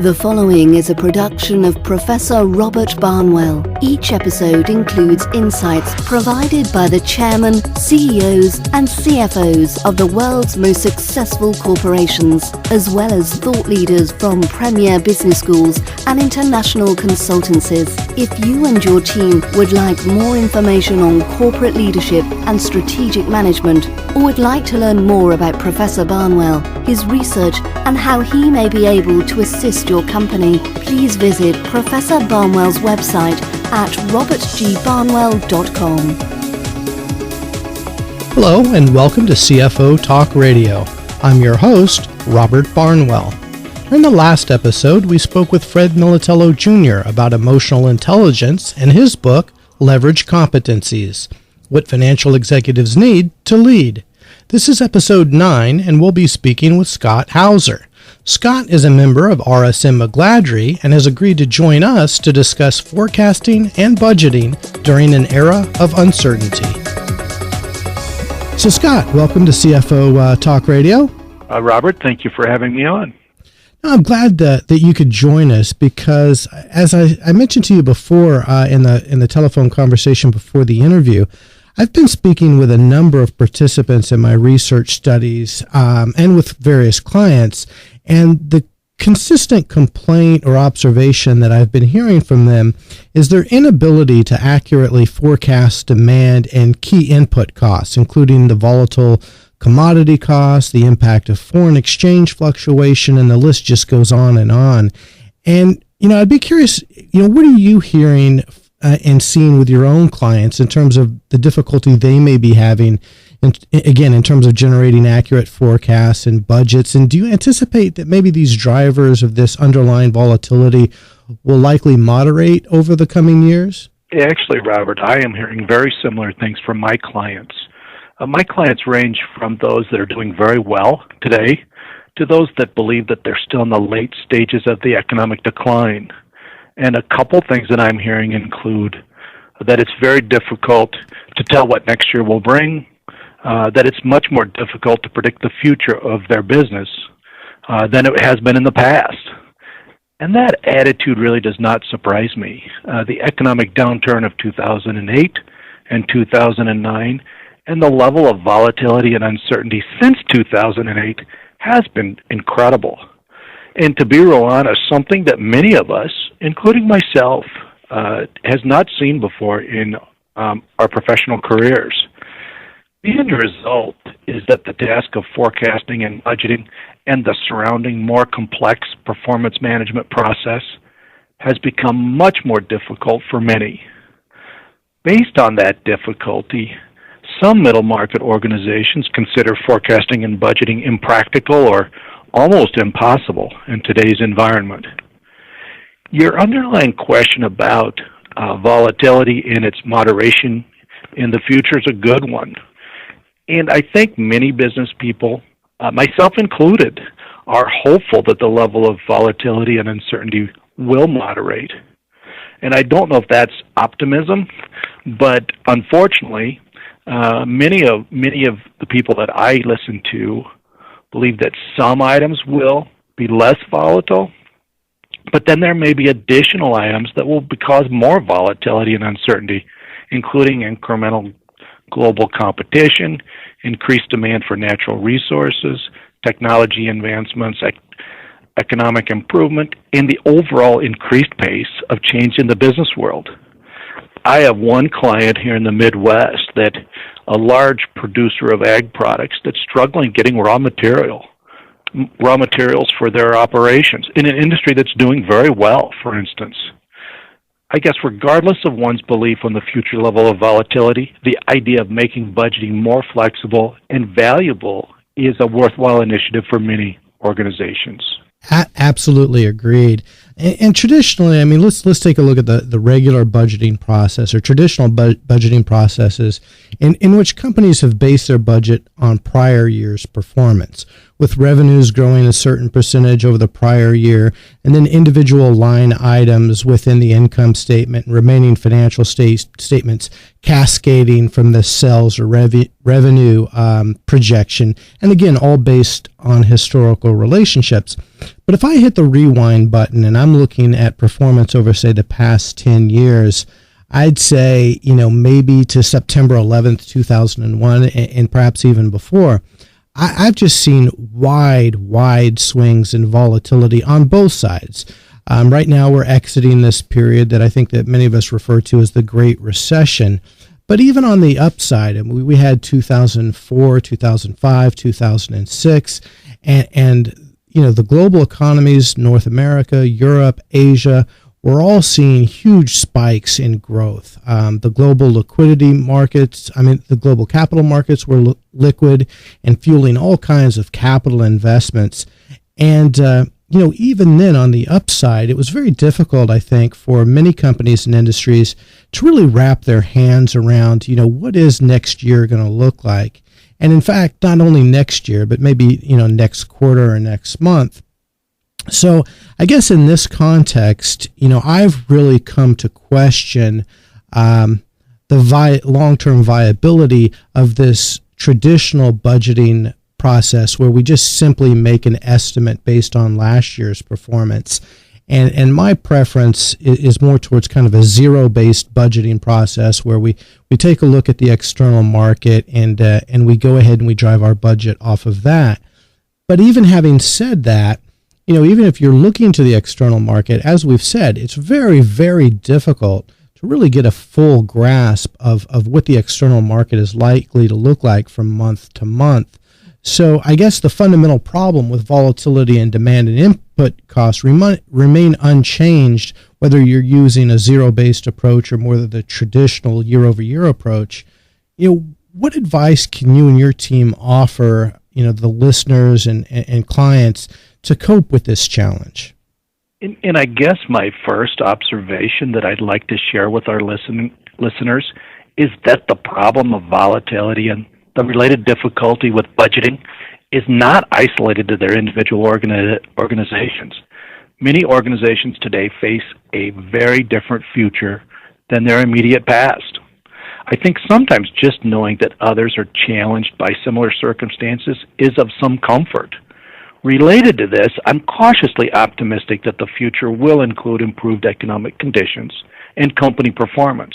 The following is a production of Professor Robert Barnwell. Each episode includes insights provided by the chairman, CEOs, and CFOs of the world's most successful corporations, as well as thought leaders from premier business schools and international consultancies. If you and your team would like more information on corporate leadership and strategic management, or would like to learn more about Professor Barnwell, his research, and how he may be able to assist your company, please visit Professor Barnwell's website at robertgbarnwell.com. Hello and welcome to CFO Talk Radio. I'm your host, Robert Barnwell. In the last episode, we spoke with Fred Militello Jr. about emotional intelligence and his book, Leverage Competencies: What Financial Executives Need to Lead. This is episode 9, and we'll be speaking with Scott Hauser. Scott is a member of RSM McGladrey and has agreed to join us to discuss forecasting and budgeting during an era of uncertainty. So Scott, welcome to CFO Talk Radio. Robert, thank you for having me on. I'm glad that you could join us because, as I mentioned to you before in the telephone conversation before the interview, I've been speaking with a number of participants in my research studies and with various clients, and the consistent complaint or observation that I've been hearing from them is their inability to accurately forecast demand and key input costs, including the volatile commodity costs, the impact of foreign exchange fluctuation, and the list just goes on and on. And, I'd be curious, what are you hearing and seeing with your own clients in terms of the difficulty they may be having, in terms of generating accurate forecasts and budgets? And do you anticipate that maybe these drivers of this underlying volatility will likely moderate over the coming years? Actually, Robert, I am hearing very similar things from my clients. My clients range from those that are doing very well today to those that believe that they're still in the late stages of the economic decline. And a couple things that I'm hearing include that it's very difficult to tell what next year will bring, that it's much more difficult to predict the future of their business than it has been in the past. And that attitude really does not surprise me. The economic downturn of 2008 and 2009 and the level of volatility and uncertainty since 2008 has been incredible. And to be real honest, something that many of us, including myself, has not seen before in our professional careers. The end result is that the task of forecasting and budgeting and the surrounding more complex performance management process has become much more difficult for many. Based on that difficulty, some middle market organizations consider forecasting and budgeting impractical or almost impossible in today's environment. Your underlying question about volatility and its moderation in the future is a good one. And I think many business people, myself included, are hopeful that the level of volatility and uncertainty will moderate. And I don't know if that's optimism, but unfortunately, many of the people that I listen to believe that some items will be less volatile, but then there may be additional items that will cause more volatility and uncertainty, including incremental global competition, increased demand for natural resources, technology advancements, economic improvement, and the overall increased pace of change in the business world. I have one client here in the Midwest that a large producer of ag products that's struggling getting raw materials for their operations in an industry that's doing very well, for instance. I guess regardless of one's belief on the future level of volatility, the idea of making budgeting more flexible and valuable is a worthwhile initiative for many organizations. Absolutely agreed. And traditionally, let's take a look at the regular budgeting process or traditional budgeting processes in which companies have based their budget on prior year's performance, with revenues growing a certain percentage over the prior year, and then individual line items within the income statement and remaining financial statements cascading from the sales or revenue projection. And again, all based on historical relationships. But if I hit the rewind button and I'm looking at performance over, say, the past 10 years, I'd say, maybe to September 11th, 2001, and perhaps even before, I've just seen wide swings in volatility on both sides. Right now, we're exiting this period that I think that many of us refer to as the Great Recession. But even on the upside, we had 2004, 2005, 2006, and the global economies, North America, Europe, Asia, we're all seeing huge spikes in growth. The global liquidity markets, the global capital markets were liquid and fueling all kinds of capital investments. And, even then on the upside, it was very difficult, I think, for many companies and industries to really wrap their hands around, what is next year going to look like? And in fact, not only next year, but maybe, next quarter or next month. So I guess in this context, I've really come to question the long-term viability of this traditional budgeting process where we just simply make an estimate based on last year's performance. And my preference is more towards kind of a zero-based budgeting process where we take a look at the external market and we go ahead and we drive our budget off of that. But even having said that, even if you're looking to the external market, as we've said, it's very, very difficult to really get a full grasp of what the external market is likely to look like from month to month. So I guess the fundamental problem with volatility and demand and input costs remain unchanged, whether you're using a zero-based approach or more the traditional year-over-year approach. What advice can you and your team offer, the listeners and clients to cope with this challenge? And I guess my first observation that I'd like to share with our listeners is that the problem of volatility and the related difficulty with budgeting is not isolated to their individual organizations. Many organizations today face a very different future than their immediate past. I think sometimes just knowing that others are challenged by similar circumstances is of some comfort. Related to this, I'm cautiously optimistic that the future will include improved economic conditions and company performance.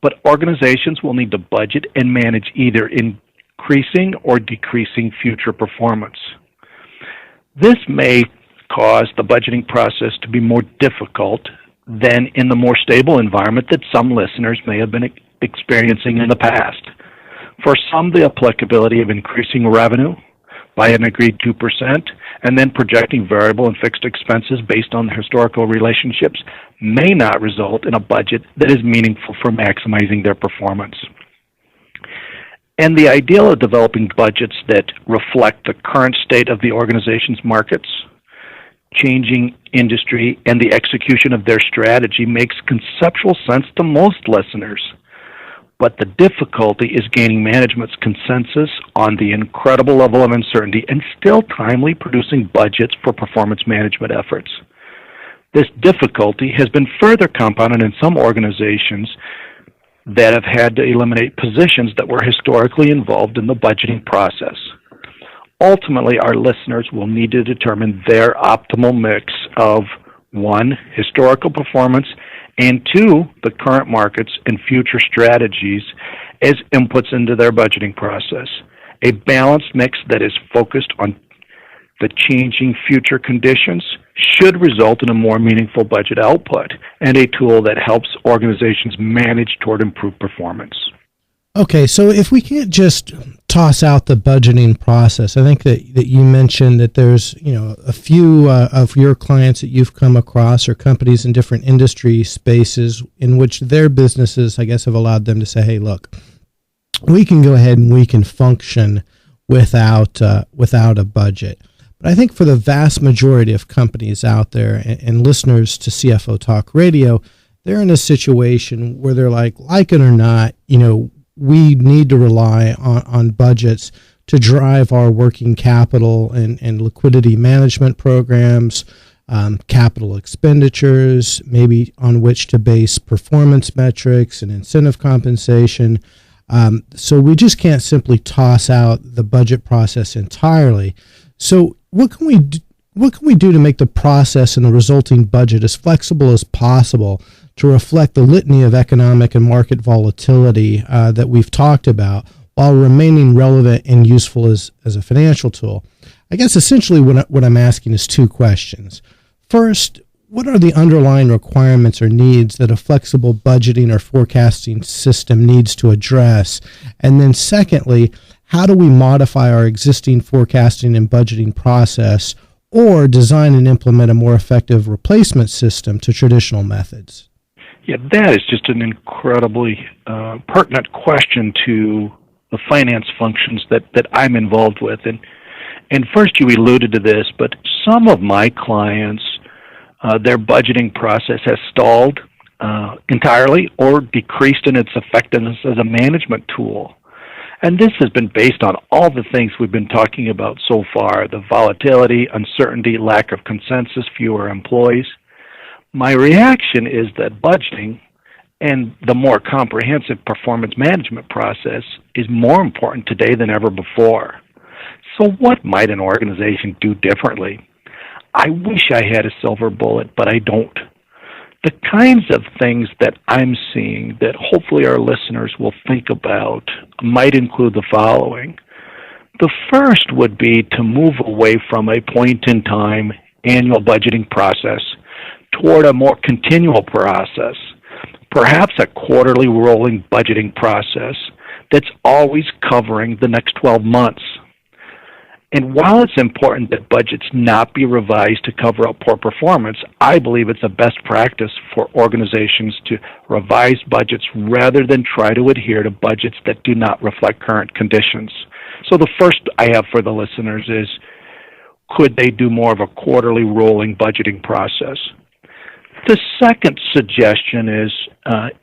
But organizations will need to budget and manage either increasing or decreasing future performance. This may cause the budgeting process to be more difficult than in the more stable environment that some listeners may have been experiencing in the past. For some, the applicability of increasing revenue by an agreed 2% and then projecting variable and fixed expenses based on the historical relationships may not result in a budget that is meaningful for maximizing their performance. And the ideal of developing budgets that reflect the current state of the organization's markets, changing industry, and the execution of their strategy makes conceptual sense to most listeners. But the difficulty is gaining management's consensus on the incredible level of uncertainty and still timely producing budgets for performance management efforts. This difficulty has been further compounded in some organizations that have had to eliminate positions that were historically involved in the budgeting process. Ultimately, our listeners will need to determine their optimal mix of 1, historical performance, and 2, the current markets and future strategies as inputs into their budgeting process. A balanced mix that is focused on the changing future conditions should result in a more meaningful budget output and a tool that helps organizations manage toward improved performance. Okay, so if we can't just toss out the budgeting process, I think that you mentioned that there's a few of your clients that you've come across or companies in different industry spaces in which their businesses, I guess, have allowed them to say, hey, look, we can go ahead and we can function without a budget. But I think for the vast majority of companies out there and listeners to CFO Talk Radio, they're in a situation where they're like it or not, we need to rely on budgets to drive our working capital and liquidity management programs. capital expenditures, maybe on which to base performance metrics and incentive compensation. So we just can't simply toss out the budget process entirely. So what can we do to make the process and the resulting budget as flexible as possible to reflect the litany of economic and market volatility that we've talked about, while remaining relevant and useful as a financial tool? I guess essentially what I'm asking is two questions. First, what are the underlying requirements or needs that a flexible budgeting or forecasting system needs to address? And then secondly, how do we modify our existing forecasting and budgeting process, or design and implement a more effective replacement system to traditional methods? Yeah, that is just an incredibly pertinent question to the finance functions that I'm involved with. And first, you alluded to this, but some of my clients, their budgeting process has stalled entirely or decreased in its effectiveness as a management tool. And this has been based on all the things we've been talking about so far: the volatility, uncertainty, lack of consensus, fewer employees. My reaction is that budgeting and the more comprehensive performance management process is more important today than ever before. So what might an organization do differently? I wish I had a silver bullet, but I don't. The kinds of things that I'm seeing that hopefully our listeners will think about might include the following. The first would be to move away from a point-in-time annual budgeting process toward a more continual process, perhaps a quarterly rolling budgeting process that's always covering the next 12 months. And while it's important that budgets not be revised to cover up poor performance, I believe it's a best practice for organizations to revise budgets rather than try to adhere to budgets that do not reflect current conditions. So the first I have for the listeners is, could they do more of a quarterly rolling budgeting process? The second suggestion is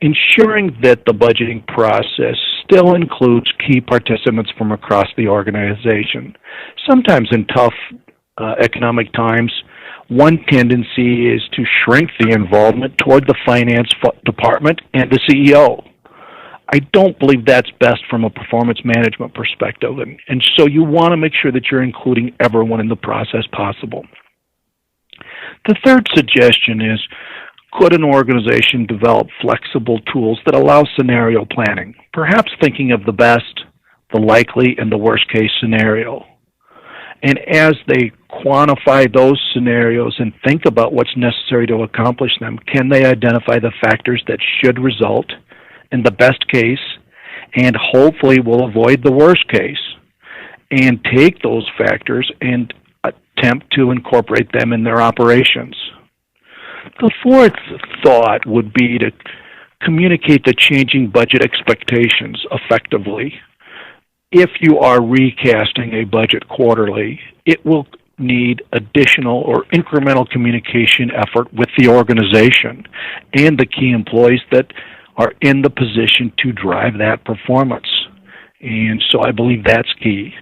ensuring that the budgeting process still includes key participants from across the organization. Sometimes in tough economic times, one tendency is to shrink the involvement toward the finance department and the CEO. I don't believe that's best from a performance management perspective, and so you want to make sure that you're including everyone in the process possible. The third suggestion is, could an organization develop flexible tools that allow scenario planning, perhaps thinking of the best, the likely, and the worst case scenario? And as they quantify those scenarios and think about what's necessary to accomplish them, can they identify the factors that should result in the best case and hopefully will avoid the worst case, and take those factors and attempt to incorporate them in their operations? The fourth thought would be to communicate the changing budget expectations effectively. If you are recasting a budget quarterly, it will need additional or incremental communication effort with the organization and the key employees that are in the position to drive that performance. And so I believe that's key.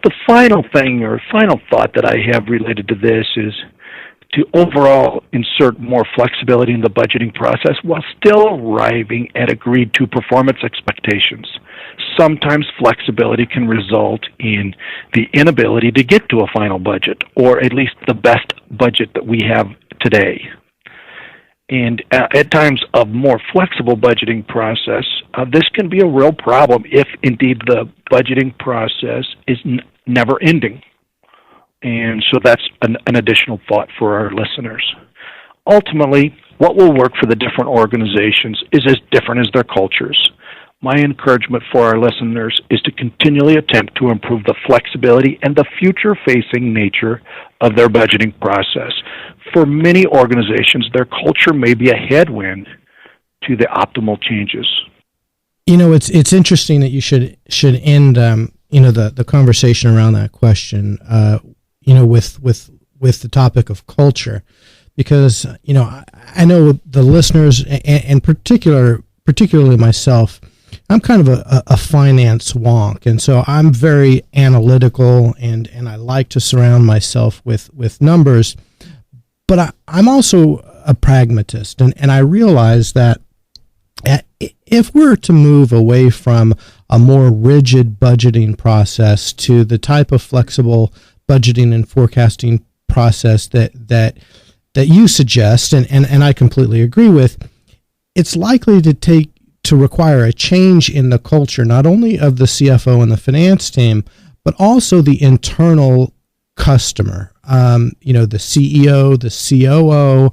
The final thing or final thought that I have related to this is to overall insert more flexibility in the budgeting process while still arriving at agreed to performance expectations. Sometimes flexibility can result in the inability to get to a final budget, or at least the best budget that we have today. And at times of more flexible budgeting process, this can be a real problem if indeed the budgeting process is never ending. And so that's an additional thought for our listeners. Ultimately, what will work for the different organizations is as different as their cultures. My encouragement for our listeners is to continually attempt to improve the flexibility and the future-facing nature of their budgeting process. For many organizations, their culture may be a headwind to the optimal changes. You know, it's interesting that you should end the conversation around that question with the topic of culture, because I know the listeners and particularly myself, I'm kind of a finance wonk, and so I'm very analytical and I like to surround myself with numbers. But I'm also a pragmatist, and I realize that if we're to move away from a more rigid budgeting process to the type of flexible budgeting and forecasting process that you suggest, and I completely agree with, it's likely to require a change in the culture, not only of the CFO and the finance team, but also the internal customer, the CEO, the COO,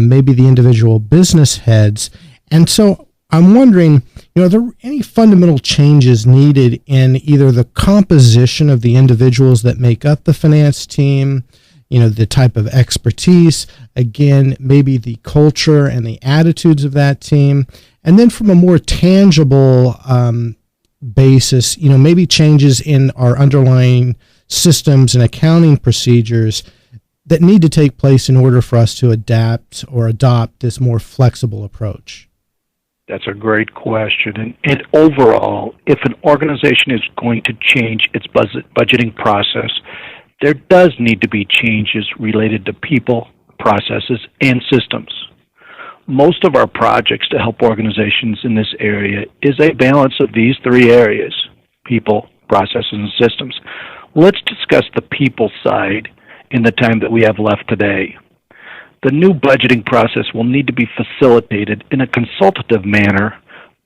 maybe the individual business heads. And so I'm wondering, are there any fundamental changes needed in either the composition of the individuals that make up the finance team, the type of expertise, again, maybe the culture and the attitudes of that team, and then from a more tangible basis, maybe changes in our underlying systems and accounting procedures that need to take place in order for us to adapt or adopt this more flexible approach? That's a great question. And overall, if an organization is going to change its budgeting process, there does need to be changes related to people, processes, and systems. Most of our projects to help organizations in this area is a balance of these three areas: people, processes, and systems. Let's discuss the people side in the time that we have left today. The new budgeting process will need to be facilitated in a consultative manner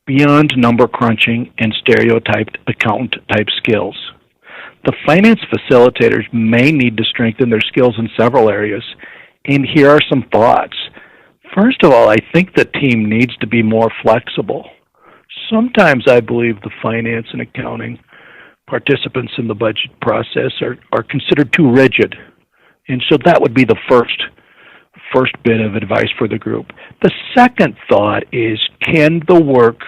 beyond number crunching and stereotyped accountant-type skills. The finance facilitators may need to strengthen their skills in several areas, and here are some thoughts. First of all, I think the team needs to be more flexible. Sometimes I believe the finance and accounting participants in the budget process are considered too rigid, and so that would be the first bit of advice for the group. The second thought is, can the work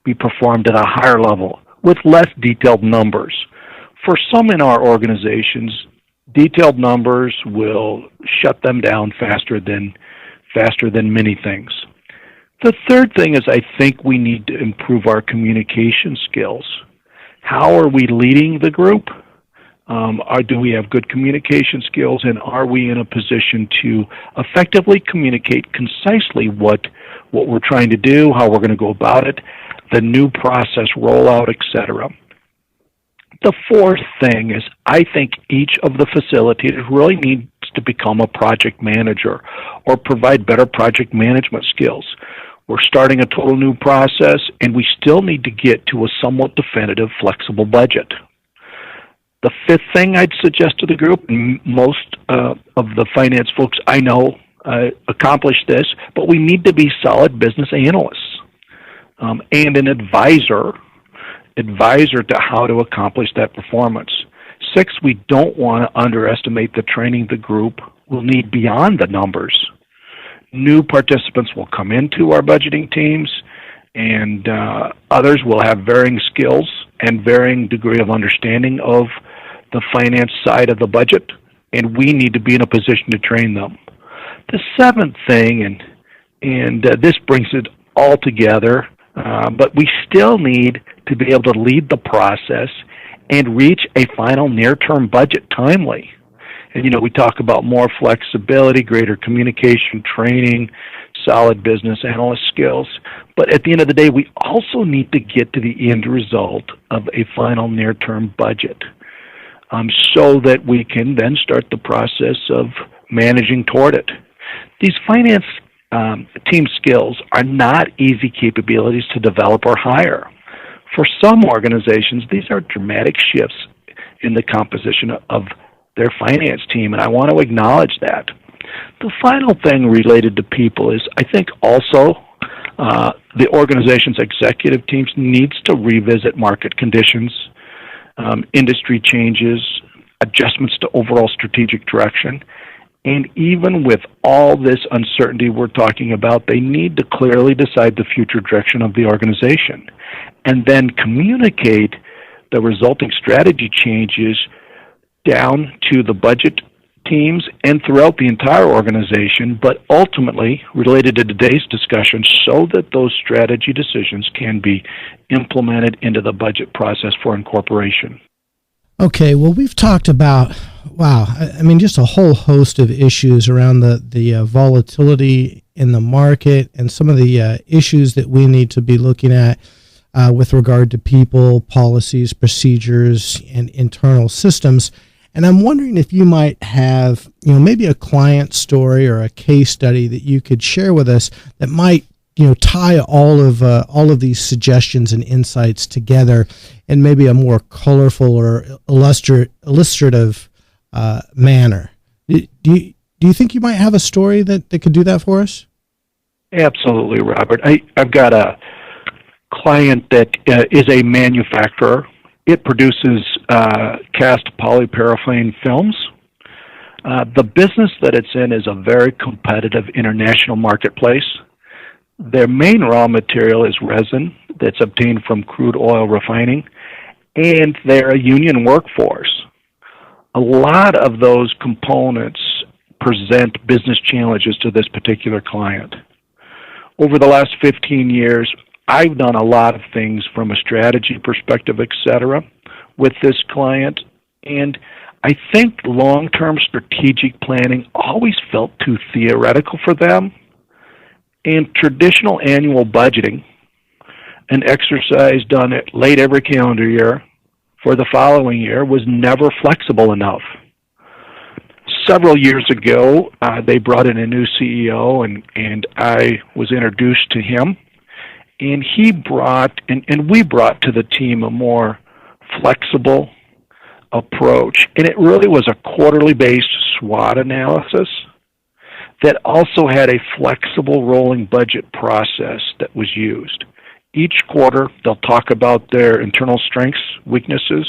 be performed at a higher level with less detailed numbers? For some in our organizations, detailed numbers will shut them down faster than many things. The third thing is, I think we need to improve our communication skills. How are we leading the group? Do we have good communication skills, and are we in a position to effectively communicate concisely what we're trying to do, how we're going to go about it, the new process rollout, etc. The fourth thing is, I think each of the facilitators really needs to become a project manager or provide better project management skills. We're starting a total new process, and we still need to get to a somewhat definitive, flexible budget. The fifth thing I'd suggest to the group, and most of the finance folks I know accomplish this, but we need to be solid business analysts and an advisor to how to accomplish that performance. Six, we don't want to underestimate the training the group will need beyond the numbers. New participants will come into our budgeting teams, and others will have varying skills and varying degree of understanding of the finance side of the budget, and we need to be in a position to train them. The seventh thing, and this brings it all together, but we still need to be able to lead the process and reach a final near-term budget timely. And, we talk about more flexibility, greater communication, training, solid business analyst skills. But at the end of the day, we also need to get to the end result of a final near-term budget so that we can then start the process of managing toward it. These finance team skills are not easy capabilities to develop or hire. For some organizations, these are dramatic shifts in the composition of their finance team, and I want to acknowledge that. The final thing related to people is, I think also the organization's executive teams needs to revisit market conditions, industry changes, adjustments to overall strategic direction, and even with all this uncertainty we're talking about, they need to clearly decide the future direction of the organization and then communicate the resulting strategy changes down to the budget teams and throughout the entire organization, but ultimately related to today's discussion so that those strategy decisions can be implemented into the budget process for incorporation. Okay, well, we've talked about Wow. I mean, just a whole host of issues around the volatility in the market and some of the issues that we need to be looking at with regard to people, policies, procedures, and internal systems. And I'm wondering if you might have, maybe a client story or a case study that you could share with us that might, tie all of these suggestions and insights together in maybe a more colorful or illustrative manner. Do you think you might have a story that could do that for us? Absolutely, Robert. I've got a client that is a manufacturer. It produces cast polyparaffin films. The business that it's in is a very competitive international marketplace. Their main raw material is resin that's obtained from crude oil refining, and they're a union workforce. A lot of those components present business challenges to this particular client. Over the last 15 years, I've done a lot of things from a strategy perspective, etc., with this client, and I think long-term strategic planning always felt too theoretical for them, and traditional annual budgeting, an exercise done at late every calendar year for the following year, was never flexible enough. Several years ago, they brought in a new CEO, and I was introduced to him. And he brought, and we brought to the team a more flexible approach. And it really was a quarterly based SWOT analysis that also had a flexible rolling budget process that was used. Each quarter, they'll talk about their internal strengths, weaknesses,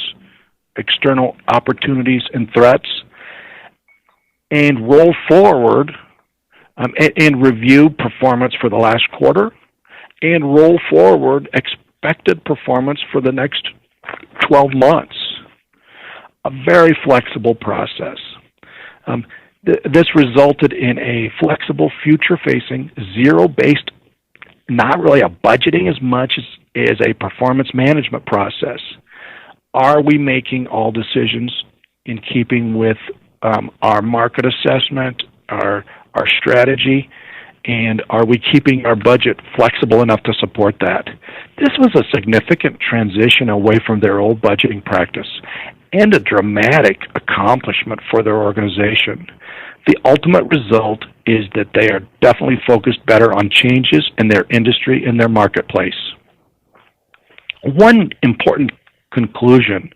external opportunities, and threats, and roll forward and review performance for the last quarter, and roll forward expected performance for the next 12 months. A very flexible process. This resulted in a flexible, future-facing, zero-based, not really a budgeting as much as a performance management process. Are we making all decisions in keeping with our market assessment, our strategy, and are we keeping our budget flexible enough to support that? This was a significant transition away from their old budgeting practice and a dramatic accomplishment for their organization. The ultimate result is that they are definitely focused better on changes in their industry and their marketplace. One important conclusion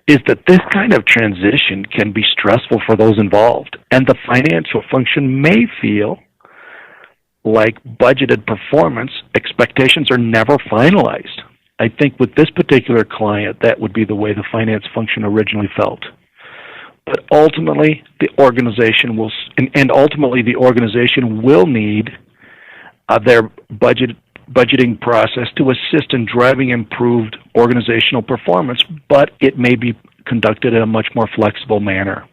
is that this kind of transition can be stressful for those involved, and the financial function may feel like budgeted performance expectations are never finalized. I think with this particular client, that would be the way the finance function originally felt. But ultimately, the organization will, and ultimately the organization will need their budgeting process to assist in driving improved organizational performance, but it may be conducted in a much more flexible manner.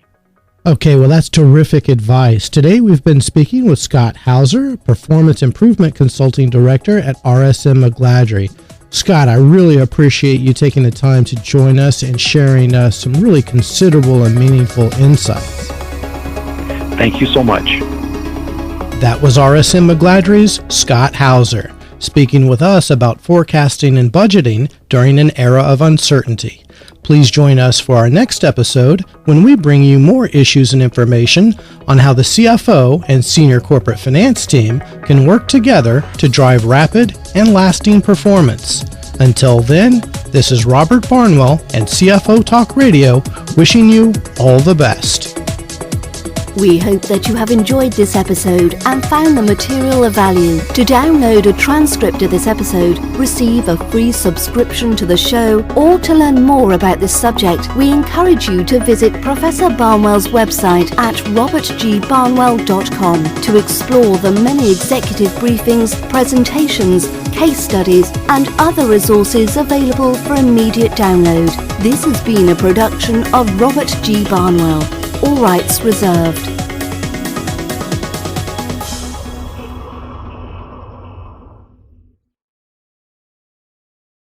Okay, well, that's terrific advice. Today, we've been speaking with Scott Hauser, Performance Improvement Consulting Director at RSM McGladrey. Scott, I really appreciate you taking the time to join us and sharing some really considerable and meaningful insights. Thank you so much. That was RSM McGladrey's Scott Hauser, speaking with us about forecasting and budgeting during an era of uncertainty. Please join us for our next episode when we bring you more issues and information on how the CFO and senior corporate finance team can work together to drive rapid and lasting performance. Until then, this is Robert Barnwell and CFO Talk Radio wishing you all the best. We hope that you have enjoyed this episode and found the material of value. To download a transcript of this episode, receive a free subscription to the show, or to learn more about this subject, we encourage you to visit Professor Barnwell's website at robertgbarnwell.com to explore the many executive briefings, presentations, case studies, and other resources available for immediate download. This has been a production of Robert G. Barnwell. All rights reserved.